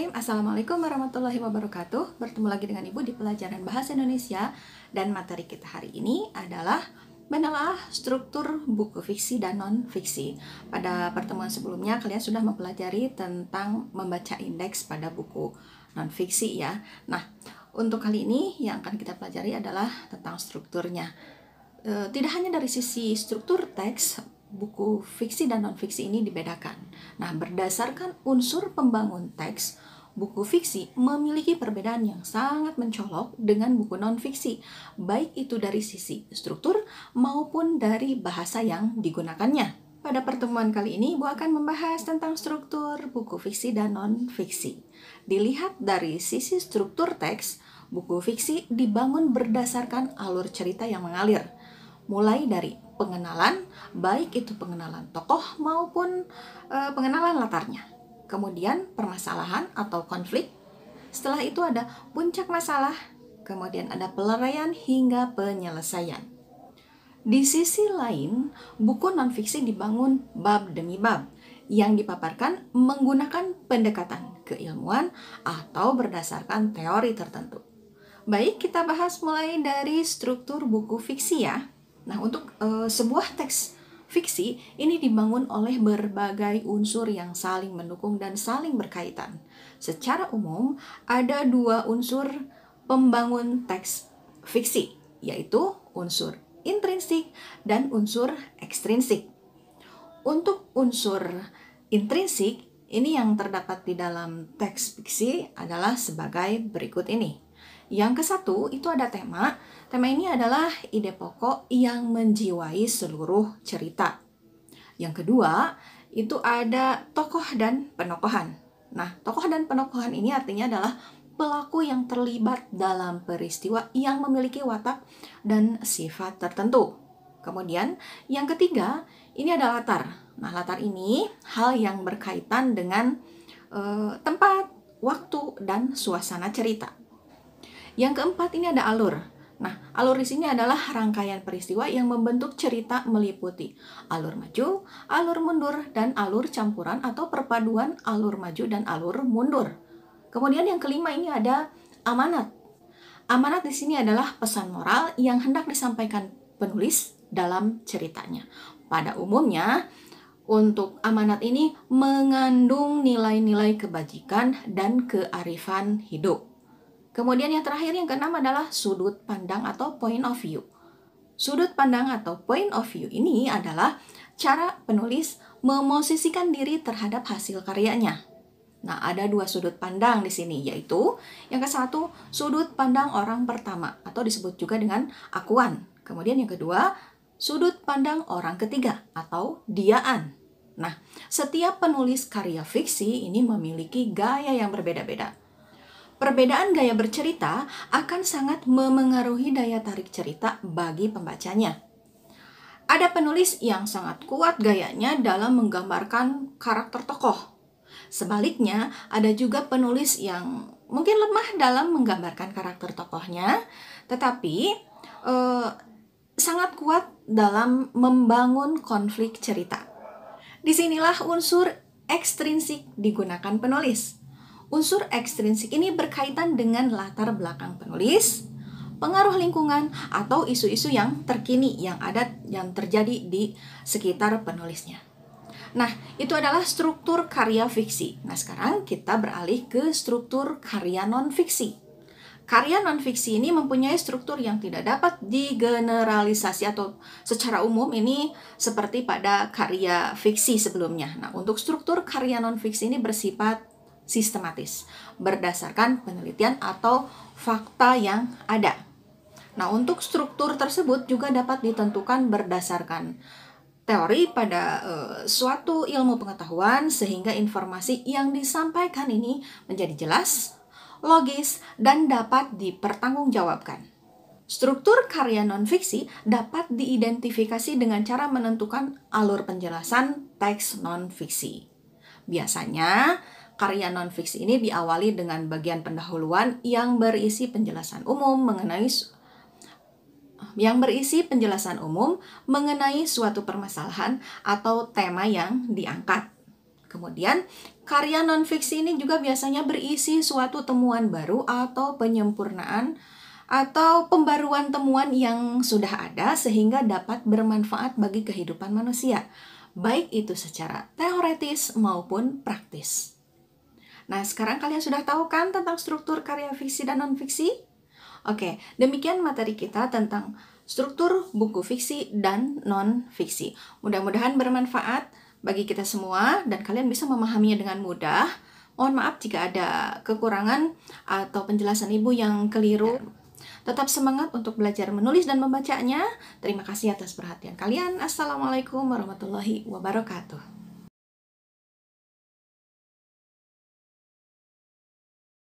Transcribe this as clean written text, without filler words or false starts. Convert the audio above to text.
Bismillahirrahmanirrahim. Assalamualaikum warahmatullahi wabarakatuh. Bertemu lagi dengan Ibu di pelajaran Bahasa Indonesia. Dan materi kita hari ini adalah menelaah struktur buku fiksi dan non-fiksi. Pada pertemuan sebelumnya kalian sudah mempelajari tentang membaca indeks pada buku non-fiksi ya. Nah, untuk kali ini yang akan kita pelajari adalah tentang strukturnya. Tidak hanya dari sisi struktur teks, buku fiksi dan non-fiksi ini dibedakan. Nah, berdasarkan unsur pembangun teks, buku fiksi memiliki perbedaan yang sangat mencolok dengan buku non-fiksi, baik itu dari sisi struktur maupun dari bahasa yang digunakannya. Pada pertemuan kali ini, Ibu akan membahas tentang struktur buku fiksi dan non-fiksi. Dilihat dari sisi struktur teks, buku fiksi dibangun berdasarkan alur cerita yang mengalir, mulai dari pengenalan, baik itu pengenalan tokoh maupun pengenalan latarnya. Kemudian permasalahan atau konflik. Setelah itu ada puncak masalah, kemudian ada peleraian hingga penyelesaian. Di sisi lain, buku non-fiksi dibangun bab demi bab yang dipaparkan menggunakan pendekatan keilmuan atau berdasarkan teori tertentu. Baik, kita bahas mulai dari struktur buku fiksi ya. Nah, untuk sebuah teks fiksi ini dibangun oleh berbagai unsur yang saling mendukung dan saling berkaitan. Secara umum, ada dua unsur pembangun teks fiksi, yaitu unsur intrinsik dan unsur ekstrinsik. Untuk unsur intrinsik, ini yang terdapat di dalam teks fiksi adalah sebagai berikut ini. Yang ke-1 itu ada tema. Tema ini adalah ide pokok yang menjiwai seluruh cerita. Yang kedua, itu ada tokoh dan penokohan. Nah, tokoh dan penokohan ini artinya adalah pelaku yang terlibat dalam peristiwa yang memiliki watak dan sifat tertentu. Kemudian, yang ketiga, ini ada latar. Nah, latar ini hal yang berkaitan dengan tempat, waktu, dan suasana cerita. Yang keempat ini ada alur. Nah, alur di sini adalah rangkaian peristiwa yang membentuk cerita meliputi alur maju, alur mundur, dan alur campuran atau perpaduan alur maju dan alur mundur. Kemudian yang kelima ini ada amanat. Amanat di sini adalah pesan moral yang hendak disampaikan penulis dalam ceritanya. Pada umumnya, untuk amanat ini mengandung nilai-nilai kebajikan dan kearifan hidup. Kemudian yang terakhir, yang keenam adalah sudut pandang atau point of view. Sudut pandang atau point of view ini adalah cara penulis memosisikan diri terhadap hasil karyanya. Nah, ada dua sudut pandang di sini, yaitu yang ke-1, sudut pandang orang pertama atau disebut juga dengan akuan. Kemudian yang kedua, sudut pandang orang ketiga atau diaan. Nah, setiap penulis karya fiksi ini memiliki gaya yang berbeda-beda. Perbedaan gaya bercerita akan sangat memengaruhi daya tarik cerita bagi pembacanya. Ada penulis yang sangat kuat gayanya dalam menggambarkan karakter tokoh. Sebaliknya, ada juga penulis yang mungkin lemah dalam menggambarkan karakter tokohnya, tetapi sangat kuat dalam membangun konflik cerita. Disinilah unsur ekstrinsik digunakan penulis. Unsur ekstrinsik ini berkaitan dengan latar belakang penulis, pengaruh lingkungan, atau isu-isu yang terkini yang terjadi di sekitar penulisnya. Nah, itu adalah struktur karya fiksi. Nah, sekarang kita beralih ke struktur karya non-fiksi. Karya non-fiksi ini mempunyai struktur yang tidak dapat digeneralisasi atau secara umum ini seperti pada karya fiksi sebelumnya. Nah, untuk struktur karya non-fiksi ini bersifat sistematis, berdasarkan penelitian atau fakta yang ada. Nah, untuk struktur tersebut juga dapat ditentukan berdasarkan teori pada suatu ilmu pengetahuan sehingga informasi yang disampaikan ini menjadi jelas, logis, dan dapat dipertanggungjawabkan. Struktur karya non-fiksi dapat diidentifikasi dengan cara menentukan alur penjelasan teks non-fiksi. Biasanya, karya non-fiksi ini diawali dengan bagian pendahuluan yang berisi penjelasan umum mengenai suatu permasalahan atau tema yang diangkat. Kemudian Karya non-fiksi ini juga biasanya berisi suatu temuan baru atau penyempurnaan atau pembaruan temuan yang sudah ada sehingga dapat bermanfaat bagi kehidupan manusia, baik itu secara teoretis maupun praktis. Nah, sekarang kalian sudah tahu kan tentang struktur karya fiksi dan non-fiksi? Oke, demikian materi kita tentang struktur buku fiksi dan non-fiksi. Mudah-mudahan bermanfaat bagi kita semua dan kalian bisa memahaminya dengan mudah. Mohon maaf jika ada kekurangan atau penjelasan Ibu yang keliru. Tetap semangat untuk belajar menulis dan membacanya. Terima kasih atas perhatian kalian. Assalamualaikum warahmatullahi wabarakatuh.